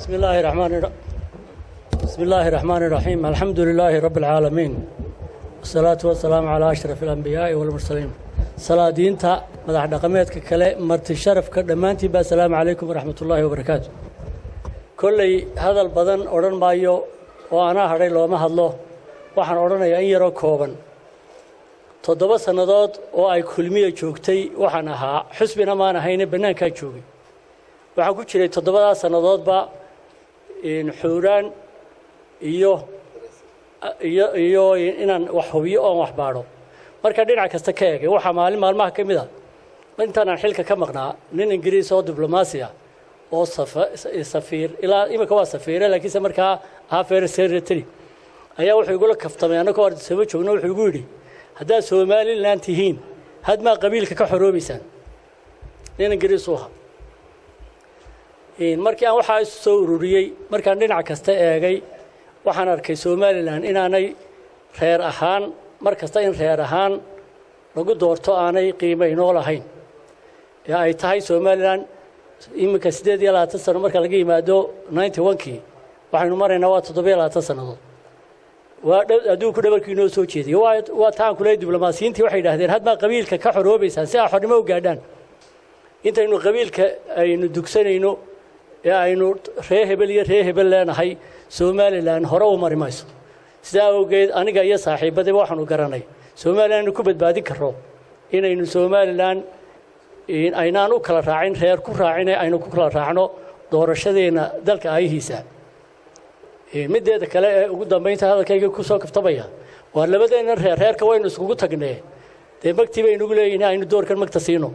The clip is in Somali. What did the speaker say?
بسم الله الرحمن الرحيم الحمد لله رب العالمين والصلاة والسلام على أشرف الأنبياء والمرسلين صلادينتا مدح دقميتك كله مرتي شرف كدمانتي بالسلام عليكم ورحمة الله وبركاته كل هذا البدن أورن بايو وأنا هري لو ما هالله وحن أورن أي يرو كوبن تضبط سندات وأي كلمية شوكتي وحنها حسبنا ما نهين بنان كشوكي وحكوا شيء تضبط سندات با إن حوران iyo inaan wax hubiyo oo wax baaro marka dhinac kasta ka eegay waxa maalmaha kamida intaan xilka ka maqnaa nin Ingiriis oo diblomaasi ah oo safiir ilaa imika waa safiir laakiin markaa afeer secretary ayaa wuxuu igu la kaftamay anagoo soo joogno wuxuu igu yiri hadaa Soomaaliland tihiin had ma qabiilka ka xoroobaysan nin Ingiriis oo markii aan waxa soo ururiyay markaan dhinac kasta eegay waxaan arkay Soomaaliland inaanay reer ahaan markasta in reer ahaan lagu doorto aanay qiimeyn lahayn ee ay tahay Soomaaliland imika 8 sano marka laga yimaado 91kii waxaanu maraynaa waa 7 sanadood waa adduunku dhabarkiinoo soo jeediyo waa taan kule diblomaasiyiintii waxay yiraahdeen hadba qabiilka ka xoroobaysan si ay xornimo u gaadhaan intaynu qabiilka aynu dugsanayno ee aynu reer hebel leenahay Soomaaliland hore u mari mayso sidaa awgeed aniga iyo saaxiibadii waxaan u garanay Soomaaliland ku badbaadin karo inaynu Soomaaliland aynaan u kala raacin reer ku raacin aynu ku kala raacno doorashadeena dalka ayhiisa mideeda kale ee ugu dambeynta hadalkayga ku soo kaftabaya waa labadeena reerka waynu iskugu tagnay magtii baynu leeyahay aynu doorkan magta siino